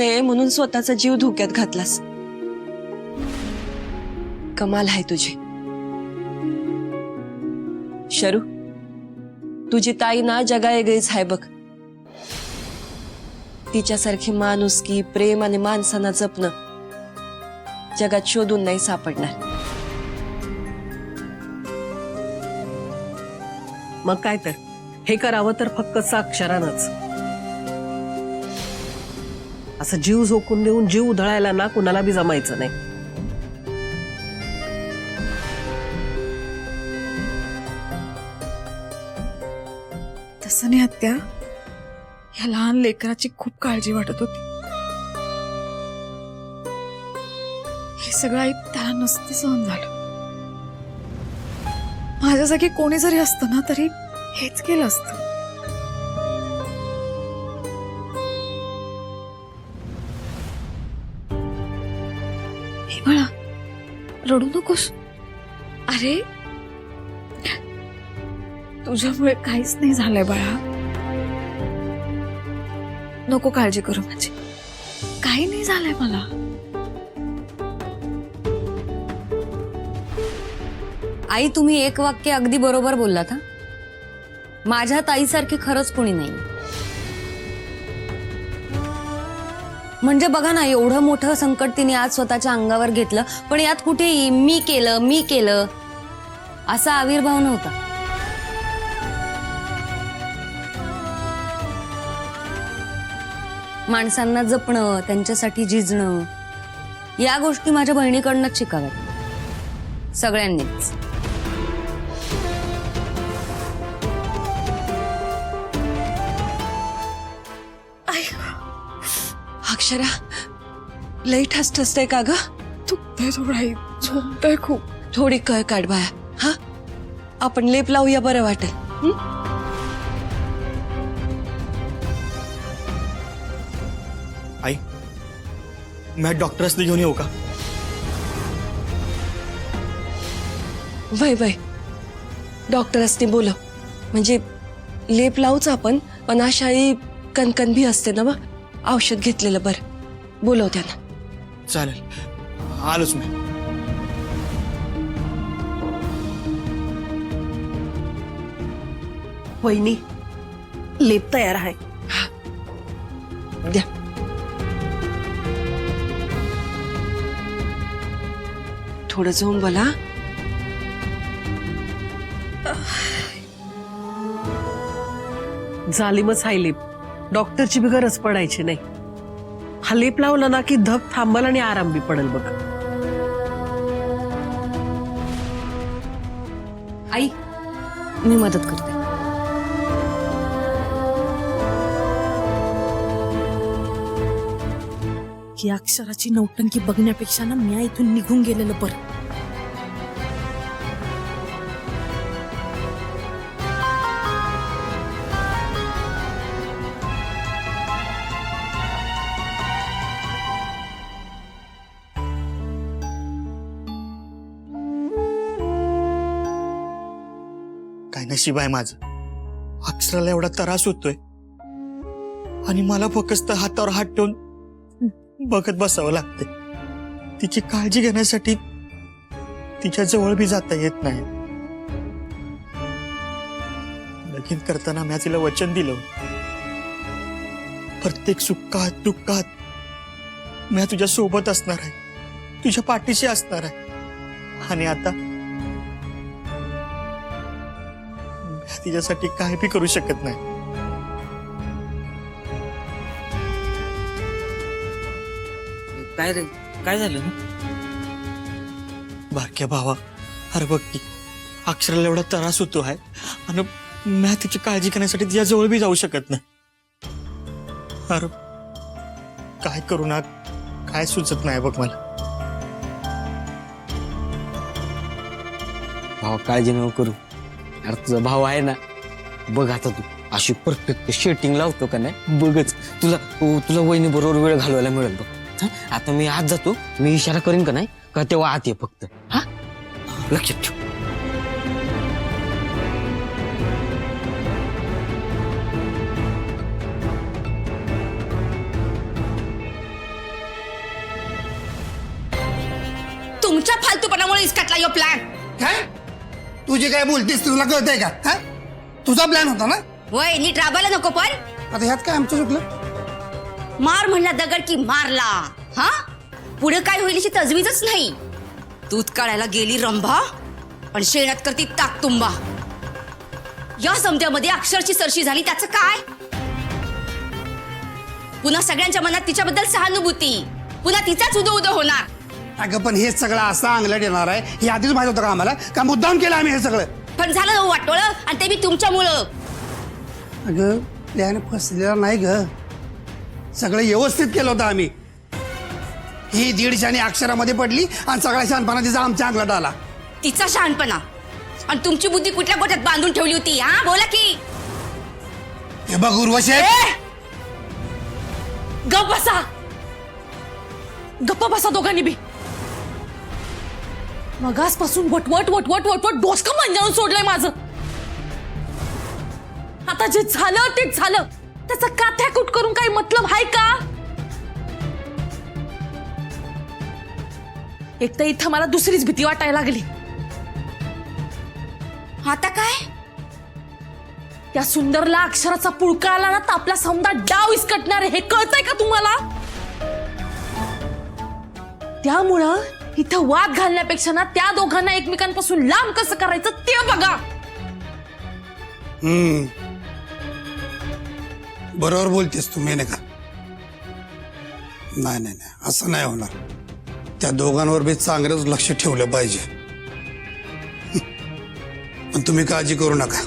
नये म्हणून स्वतःचा जीव धोक्यात घातलास। कमाल आहे तुझी। शरू, तुझी ताई ना जगावेगळीच आहे बघ। तिच्यासारखी माणुसकी, प्रेम आणि माणसांना जपणं जगात शोधून नाही सापडणार। मग काय तर हे करावं तर फक्त अक्षरानच। असं जीव झोकून देऊन जीव उधळायला ना कुणाला बी जमायचं नाही। तसं नाही आत्या, या लहान लेकराची खूप काळजी वाटत होती। हे सगळं आई त्याला नसतं सहन झालं। माझ्या जागी कोणी जरी असतं ना तरी हेच केलं असतं। हे बाळा, रडू नकोस। अरे तुझ्यामुळे काहीच नाही झालंय बाळा, नको काळजी करू माझी, काही नाही झालंय मला। आई, तुम्ही एक वाक्य अगदी बरोबर बोललात। हा, माझ्या ताईसारखी खरंच कोणी नाही। म्हणजे बघा ना, एवढं मोठं संकट तिने आज स्वतःच्या अंगावर घेतलं, पण यात कुठेही मी केलं असा आविर्भाव नव्हता। माणसांना जपणं, त्यांच्यासाठी झिजणं, या गोष्टी माझ्या बहिणीकडनंच शिकाव्यात सगळ्यांनीच। अक्षरा, लई ठसठसतंय का ग? दुखतंय थोडं आई, झोपतंय खूप। थोडी कळ काढ बाया। हा, आपण लेप लावूया, बरं वाटेल। आई, मैं डॉक्टरसने घेऊन येऊ का? वय वय, डॉक्टरसनी बोलव, म्हणजे लेप लावूच आपण, पण अशाही कणकण भी असते ना, मग औषध घेतलेलं बरं। बोलव त्यांना। चालेल, आलोच मी। वहिनी, लेप तयार आहे। द्या। थोडं जाऊन बोला। जालिमच हाय लेप, डॉक्टरची बी गरज पडायची नाही। हा लेप लावला ना की धग थांबल आणि आराम बी पडेल बघ। आई, मी मदत करते। ही अक्षराची नौटंकी बघण्यापेक्षा ना मी इथून निघून गेलेलं बरं। काय नशीब आहे माझं, अक्षराला एवढा त्रास होतोय आणि मला फक्त हातावर हात ठेवून बघत बसावं लागतंय। तिची काळजी घेण्यासाठी तिच्या जवळ बी जाता येत नाही। लगीन करताना मी तिला वचन दिलं, प्रत्येक सुखात दुःखात मी तुझ्या सोबत असणार आहे, तुझ्या पाठीशी असणार आहे। आणि आता तिच्यासाठी काय बी करू शकत नाही। काय रे, काय झालं? बारक्या भावा, अरे बघ की अक्षराला एवढा त्रास होतो आहे आणि मी तिची काळजी करण्यासाठी तिच्या जवळ बी जाऊ शकत नाही। अरे काय करू ना, काय सुचत नाही बघ मला। भावा, काळजी नको करू। अरे तुझा भाव आहे ना, बघ आता तू अशी परफेक्ट शेटिंग लावतो का नाही, बघच तुला वहिनी बरोबर वेळ घालवायला मिळेल बघ। आता मी आज जातो, मी इशारा करीन का नाही का तेव्हा आत ये फक्त। हा, लक्षात ठेव। तुमच्या फालतूपणामुळे इसकटला यो प्लॅन. काय तू जे काय बोलतेस तुला कळतंय का हा? तुझा प्लॅन होता ना वय नीट राबायला नको पण. आता ह्यात काय आमचं चुकलं. मार म्हणला दगड की मारला. हा पुढे काय होईल याची तजवीजच नाही. दूध काढायला गेली रंभा पण शेणात करती ताकतुंबा. या समध्यामध्ये अक्षरची सरशी झाली त्याचं काय. पुन्हा सगळ्यांच्या मनात तिच्याबद्दल सहानुभूती. पुन्हा तिचाच उदो उदो होणार. अगं पण हे सगळं असं अंगलट येणार आहे हे आधीच माहित होतं का आम्हाला का मुद्दाम केलं आम्ही हे सगळं. पण झालं हो वाटोळं आणि ते बी तुमच्यामुळं. अगं प्लॅन फसलेला नाही ग सगळं व्यवस्थित केलं होतं आम्ही. ही 150 अक्षरामध्ये पडली आणि सगळ्या शहाणपणा तिचा आमच्या अंगलट आला. तिचा शहाणपणा आणि तुमची बुद्धी कुठल्या गोठ्यात बांधून ठेवली होती. हा बोला की. हे बघ उर्वशी गप्प बसा, गप्प बसा दोघांनी बी. मगासपासून वटवट वटवट वटवट डोसकं मंजावून सोडलंय माझं. आता जे झालं तेच झालं. त्याचा काथ्याकूट करून काही मतलब आहे का. एक तर इथं मला दुसरीच भीती वाटायला लागली. आता काय. त्या सुंदरला अक्षराचा पुळका आला ना तर आपला समजा डाव इसकटणार आहे हे कळतंय का तुम्हाला. त्यामुळं इथं वाद घालण्यापेक्षा ना त्या दोघांना एकमेकांपासून लांब कसं करायचं ते बघा. बरोबर बोलतेस तू मेनका. नाही नाही नाही असं नाही होणार. त्या दोघांवर बी चांगलंच लक्ष ठेवलं पाहिजे. पण तुम्ही काळजी करू नका.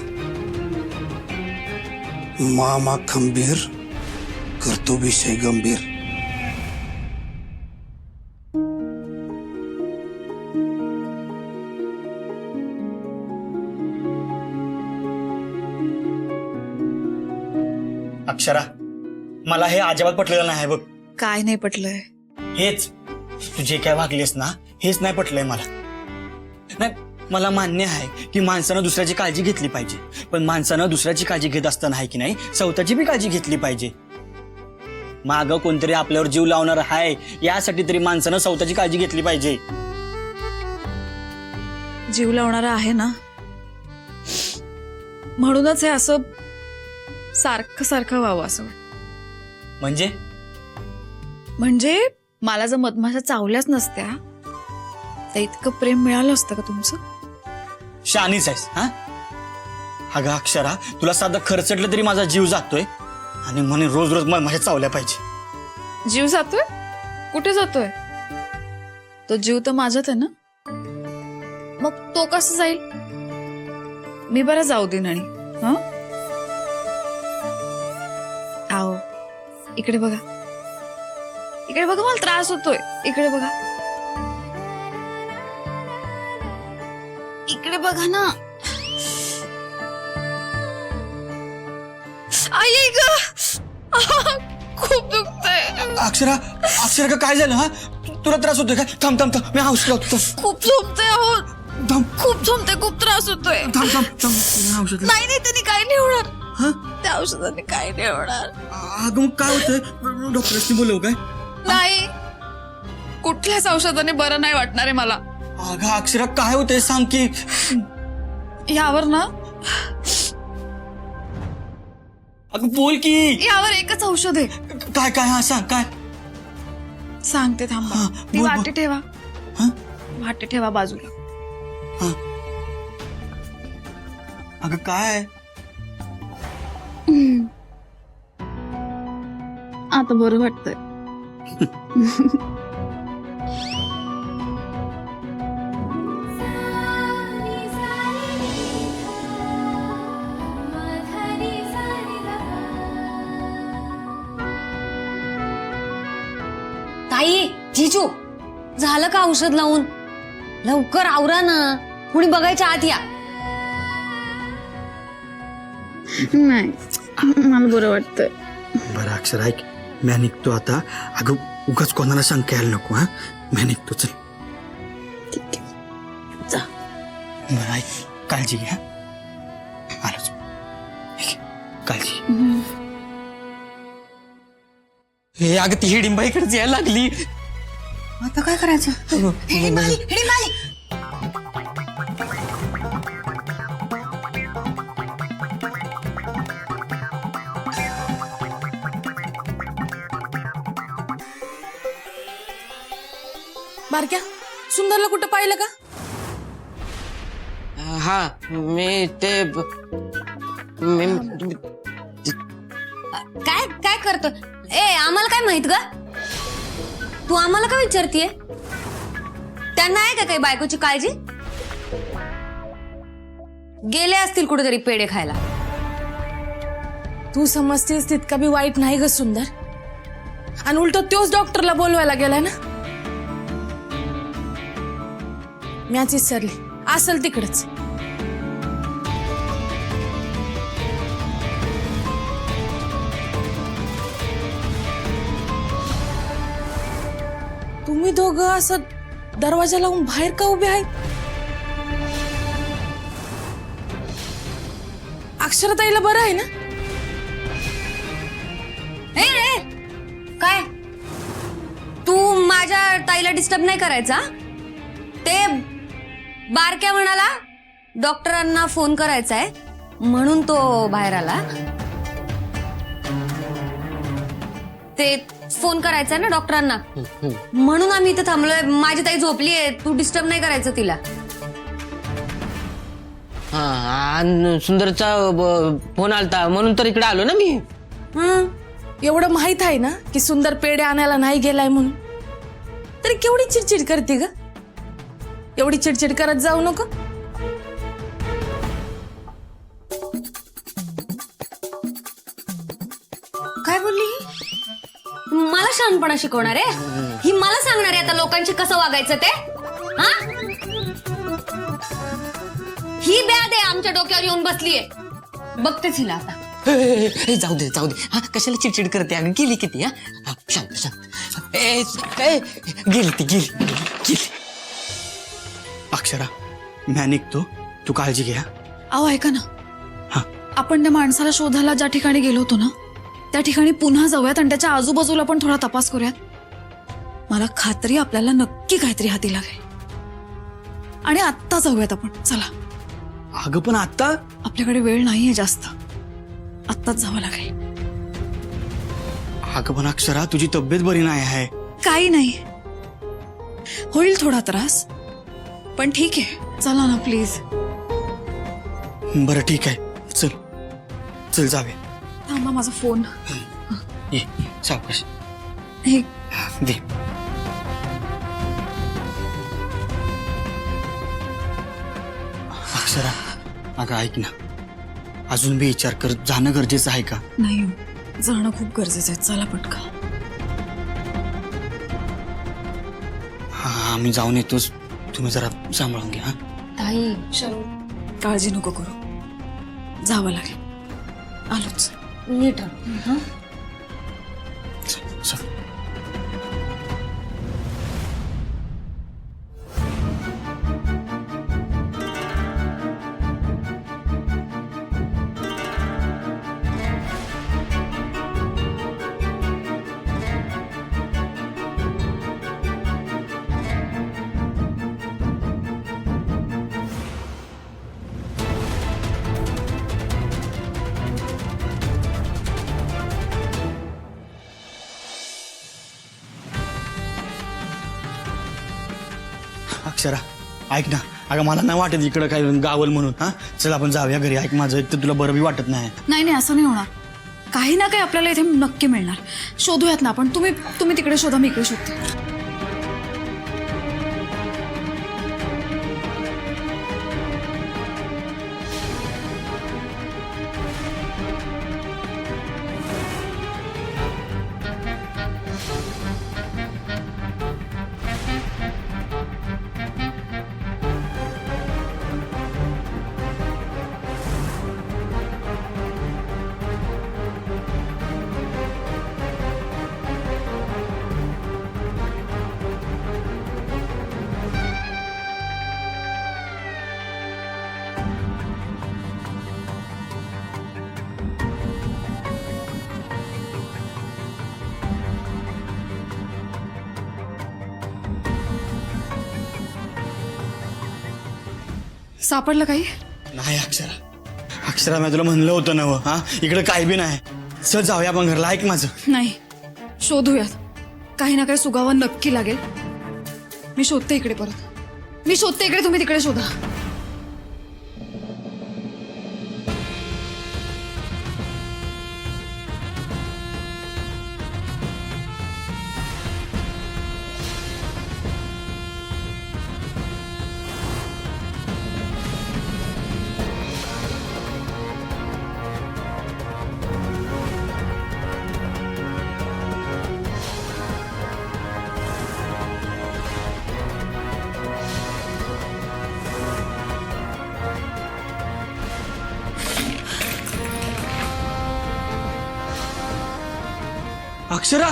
मामा खंबीर करतो विषय गंभीर. अक्षरा मला हे अजिबात पटलेलं नाही बघ. काय नाही पटलंय. हेच तू जे काय वागलीस ना हेच नाही पटलंय मला. नाही मला मान्य आहे की माणसानं दुसऱ्याची काळजी घेतली पाहिजे पण माणसानं दुसऱ्याची काळजी घेत असताना आहे की नाही स्वतःची बी काळजी घेतली पाहिजे. मागं कोणतरी आपल्यावर जीव लावणार आहे यासाठी तरी माणसानं स्वतःची काळजी घेतली पाहिजे. जीव लावणारा आहे ना म्हणूनच हे असं सारखं सारखं व्हावं असं वाटतं. म्हणजे मला जर मधमाशा चावल्याच नसत्या तर इतकं प्रेम मिळालं असतं का तुमचं. शानीच आहेस हा. अगं अक्षरा तुला साधं खर्चटलं तरी माझा जीव जातोय आणि म्हणून रोज रोज मला माझ्या चावल्या पाहिजे. जीव जातोय कुठे जातोय. तो जीव तर माझ्यात आहे ना. मग तो कसं जाईल. मी बरं जाऊ देईन. आणि हा आओ इकडे बघा इकडे बघा मला त्रास होतोय. इकडे बघा इकडे बघा ना. आई ग खूप दुखतंय. अक्षरा अक्षरा का काय झालं हा तुला त्रास होतोय का. थांब थांब थांब मी औषध लावतो. खूप झोपतोय अहो. थांब खूप झोपतोय खूप त्रास होतोय. थांब थांब थांब मी औषध लावतो. नाही नाही त्यांनी काही नाही होणार. त्या औषधाने काही नाही होणार. अगं मग काय होतंय डॉक्टरशी बोलव काय. नाही कुठल्याच औषधाने बरं नाही वाटणार आहे मला. अगं अक्षरा काय होतंय सांग की. यावर ना अगं बोल की. यावर एकच औषध आहे. काय काय हा सांग काय. सांगते थांबा. हा, ती बोल, वाटी बोल. ठेवा. हा? वाटी ठेवा बाजूला. अगं काय. आता बरं वाटतंय. ताई जीजू झालं का औषध लावून. लवकर आवरा ना कुणी बघायच्या आत या. नाही मला बरं वाटतंय. बरं अक्षर ऐक मी निघतो आता. अगं उगाच कोणाला शंका यायला नको हा. मी निघतो चल. जा. बरं ऐक काळजी घ्या. आलोच काळजी. हे अगं ती हिडिंबाईकडेच यायला लागली. आता काय करायचं? हे माली, हे माली. बारक्या सुंदरला कुठं पाहिलं का? हा मी ते मी काय काय करतो? आम्हाला काय माहित ग? तू आम्हाला का विचारतीये? त्यांना आहे का काही बायकोची काळजी? गेले असतील कुठेतरी पेढे खायला. तू समजतेस तितका बी वाईट नाही ग सुंदर. आणि उलट तोच डॉक्टरला बोलवायला गेलाय ना. मॅच विसरली असल तिकडच. तुम्ही दोघं असं दरवाजा लावून बाहेर का उभे आहेत? अक्षरताईला बरं आहे ना? काय तू माझ्या ताईला डिस्टर्ब नाही करायचा. ते बारक्या म्हणाला डॉक्टरांना फोन करायचा आहे म्हणून तो बाहेर आला. ते फोन करायचा ना डॉक्टरांना म्हणून आम्ही इथे थांबलोय. माझी ताई झोपलीये, तू डिस्टर्ब नाही करायचं तिला. हा सुंदरचा फोन आलता म्हणून तर इकडे आलो ना मी. एवढं माहित आहे ना की सुंदर पेढे आणायला नाही गेलाय म्हणून, तरी केवढी चिडचिड करते ग. एवढी चिडचिड करत जाऊ नको. काय बोलली? मला शहाणपणा शिकवणार आहे ही? मला सांगणार आहे आता लोकांशी कसं वागायचं ते? हा, ही बॅद आहे आमच्या डोक्यावर येऊन बसलीये. बघतेच हिला आता. जाऊ दे जाऊ दे. हा कशाला चिडचिड करते अगं? गेली किती? हा शांत शांत. गेली ती गेली. अक्षरा म्या निघतो, तू काळजी घ्या. अहो ऐका ना, हा. आपण त्या माणसाला शोधायला ज्या ठिकाणी गेलो होतो ना त्या ठिकाणी पुन्हा जाऊयात आणि त्याच्या आजूबाजूला पण थोडा तपास करूयात. मला खात्री आपल्याला नक्की काहीतरी हाती लागेल. आणि आत्ता जाऊयात आपण. चला. अगं पण आता आपल्याकडे वेळ नाहीये जास्त. आत्ताच जावं लागेल. अगं पण अक्षरा तुझी तब्येत बरी नाही आहे. काही नाही, होईल थोडा त्रास, पण ठीक आहे. चला ना प्लीज. बरं ठीक आहे, चल चल जाऊया. थांबा माझा फोन. ये सावकाश हे दे. अक्षरा अगं ऐक ना, अजून बी विचार कर. जाणं गरजेचं आहे का? नाही हो, जाणं खूप गरजेचं आहे. चला पटका. हा आम्ही जाऊन येतोच, तुम्ही जरा सांभाळून घ्या. ताई काळजी नको करू, जावं लागेल. आलोच. नीट हा. चल, चल. अक्षरा ऐक ना, अगं मला नाही वाटत इकडं काय गावल म्हणून. हा चल आपण जाऊया घरी. ऐक माझं, एक तर तुला बरं बी वाटत नाही. नाही नाही, असं नाही होणार. काही ना काही आपल्याला इथे नक्की मिळणार. शोधूयात ना आपण. तुम्ही तिकडे शोधा, मी इकडे शोधते. सापडलं काही? नाही अक्षरा मी तुला म्हणलं होतं ना हा इकडे काय बी नाही. चल जाऊया आपण घरला. ऐक माझं. नाही, शोधूयात. काही ना काही सुगावा नक्की लागेल. मी शोधते इकडे परत. मी शोधते इकडे, तुम्ही तिकडे शोधा. अक्षरा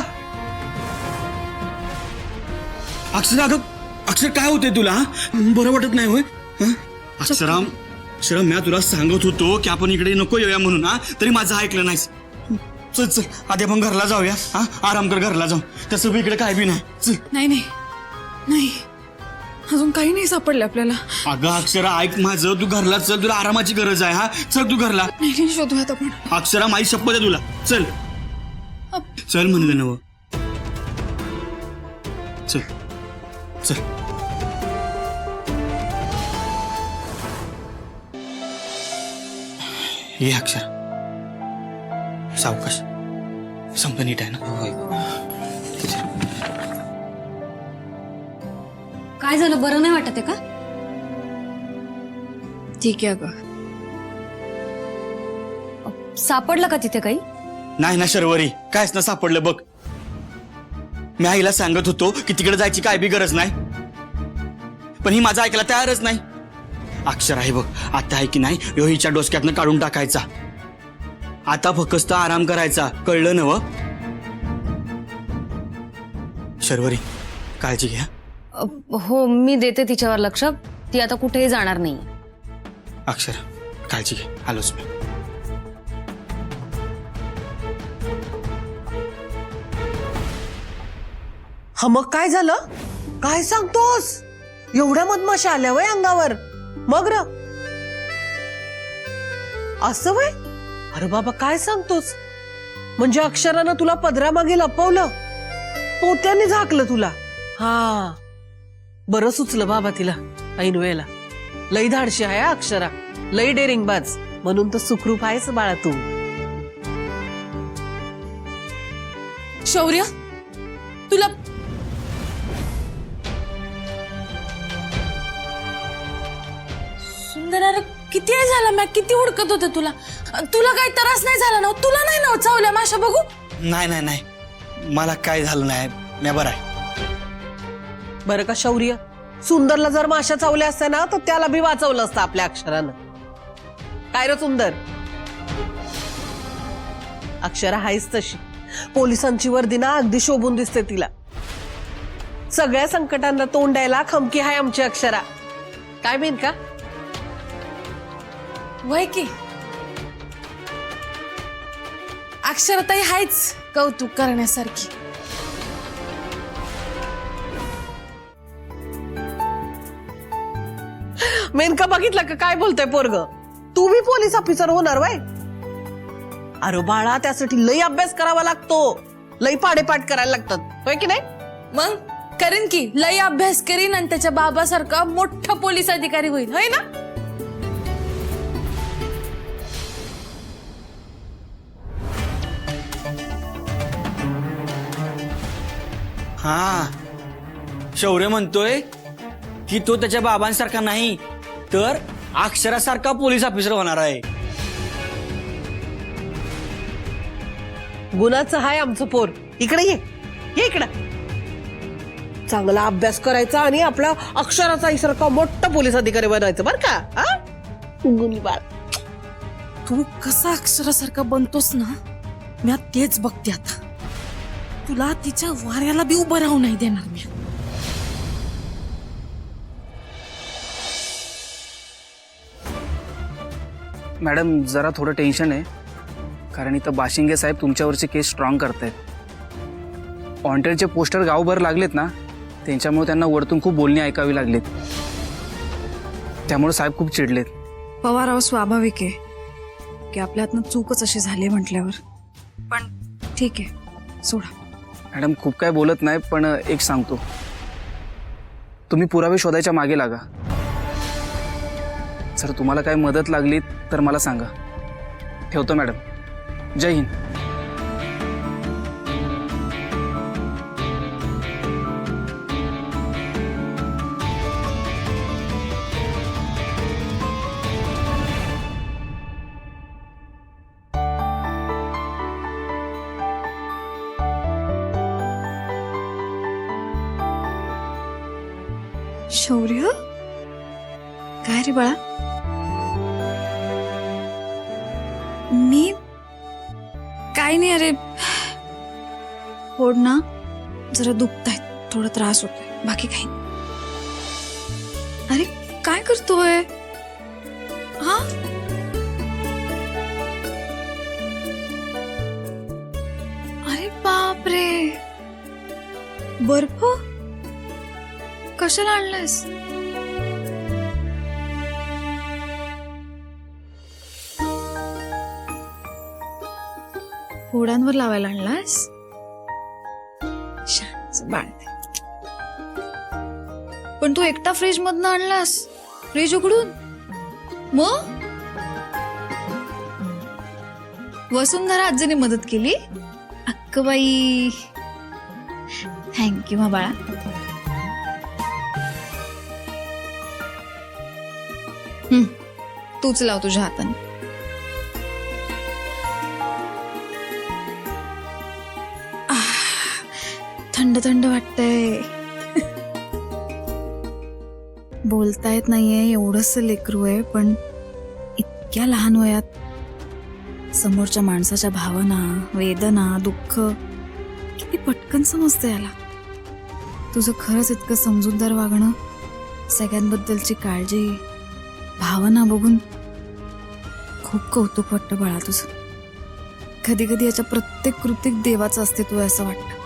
अगं अक्षर काय होते तुला? बरं वाटत नाही होय? अक्षरा मी तुला सांगत होतो की आपण इकडे नको येऊया म्हणून तरी माझं ऐकलं नाहीस. चल चल आधी आपण घरला जाऊया. आराम कर, घरला जाऊ. तसं इकडे काय बी नाही. चल. नाही नाही नाही, अजून काही नाही सापडलं आपल्याला. अगं अक्षरा ऐक माझं, तू घरला चल. तुला आरामाची गरज आहे. चल तू घरला. नाही, शोधूयात आपण. अक्षरा माझी शपथ आहे तुला. चल चल म्हणलं नव. चल चल. ये अक्षर सावकाश. समजा नीट आहे ना? काय झालं, बरं नाही वाटत आहे का? ठीक आहे अगं. सापडलं का तिथे काही? नाही ना शर्वरी, कायच ना सापडलं बघ. मी आईला सांगत होतो की तिकडे जायची काय बी गरज नाही, पण ही माझा ऐकायला तयारच नाही. अक्षर आहे बघ, आता आहे की नाही ह्यो हिच्या डोसक्यातनं काढून टाकायचा. आता फक्त आराम करायचा, कळलं ना? शर्वरी काळजी घ्या. हो, मी देते तिच्यावर लक्ष. ती आता कुठेही जाणार नाही. अक्षर काळजी घे. आलोच मी. हा मग काय झालं? काय सांगतोस? एवढ्या मधमाशा आल्या वय अंगावर? मग र असं वय? अरे बाबा काय सांगतोस? म्हणजे अक्षरानं तुला पदरामागे लपवलं, पोत्याने झाकलं तुला. हा बरं सुचलं बाबा तिला ऐन वेळेला. लई धाडशी आहे अक्षरा, लई डेरिंगबाज. म्हणून तर सुखरूप आहेस बाळा तू. शौर्य, तुला सुंदर, अरे किती वेळ झाला, मी किती हुडकत होते तुला. तुला काही त्रास नाही झाला ना? तुला नाही ना चावल्या माशा? बघू. नाही नाही नाही, मला काय झालं नाही, मी बरं आहे. बरं का शौर्य, सुंदरला जर माशा चावल्या असत्या ना तर त्याला बी वाचवलं असतं आपल्या अक्षरानं. काय रे सुंदर? अक्षरा हायच तशी. पोलिसांची वर्दी ना अगदी शोभून दिसते तिला. सगळ्या संकटांना तोंड द्यायला खमकी हाय आमची अक्षरा. काय मेन का? वय की अक्षरताई हायच कौतुक करण्यासारखी. मेनका बघितलं का काय बोलतोय पोरग? तू बी पोलीस ऑफिसर होणार वय? अरे बाळा, त्यासाठी लई अभ्यास करावा लागतो, लई पाडेपाठ करायला लागतात, होय की नाही? मग करीन की, लई अभ्यास करीन आणि त्याच्या बाबासारखा मोठा पोलीस अधिकारी होईल, है ना? हा शौर्य म्हणतोय की तो त्याच्या बाबांसारखा नाही तर अक्षरासारखा पोलीस ऑफिसर होणार आहे. गुणाचं हाय आमचं पोर. इकडे ये, ये इकडं. चांगला अभ्यास करायचा आणि आपला अक्षराचा सारखा मोठा पोलीस अधिकारी बनायचं बर का? हा गुणी बाळ. तू कसा अक्षरासारखा बनतोस ना, मी तेच बघते आता. तुला तिच्या वाऱ्याला बी उभं राहू नाही देणार मी. मॅडम जरा थोडं टेन्शन आहे, कारण इथं बाशिंगे साहेब तुमच्यावरचे केस स्ट्रॉंग करतायत. वॉन्टेडचे पोस्टर गावभर लागलेत ना, त्यांच्यामुळे त्यांना वरतून खूप बोलणी ऐकावी लागलीत. त्यामुळे साहेब खूप चिडलेत. पवाराव स्वाभाविक आहे की आपल्या हातनं चूकच अशी झाली म्हटल्यावर. पण ठीक आहे, सोडा. मॅडम खूप काय बोलत नाही, पण एक सांगतो, तुम्ही पुरावे शोधायच्या मागे लागा. जर तुम्हाला काय मदत लागली तर मला सांगा. ठेवतो मॅडम. जय हिंद. शौर्य, काय रे बाळा? मी काय नाही, अरे पोट ना जरा दुखतायत, थोडा त्रास होतोय, बाकी काही नाही. अरे काय करतोय? हा, अरे बापरे, बर्फ कशाला आणलायस? फोडांवर लावायला आणलास? शांत बाळ. पण तू एकटा फ्रीज मधनं आणलास? फ्रीज उघडून? मग वसुंधरा आजीने मदत केली? अक्कबाई, थँक्यू. बाळा, तूच लाव तुझ्या हाताने. थंड थंड वाटतंय. बोलता येत नाहीये, एवढंच लेकरू आहे, पण इतक्या लहान वयात समोरच्या माणसाच्या भावना, वेदना, दुःख किती पटकन समजतं याला. तुझं खरंच इतकं समजूतदार वागणं, सगळ्यांबद्दलची काळजी, भावना बघून खूप कौतुक वाटतं बाळा तुझं. कधी कधी याच्या प्रत्येक कृतीत देवाचं अस्तित्व असं वाटतं.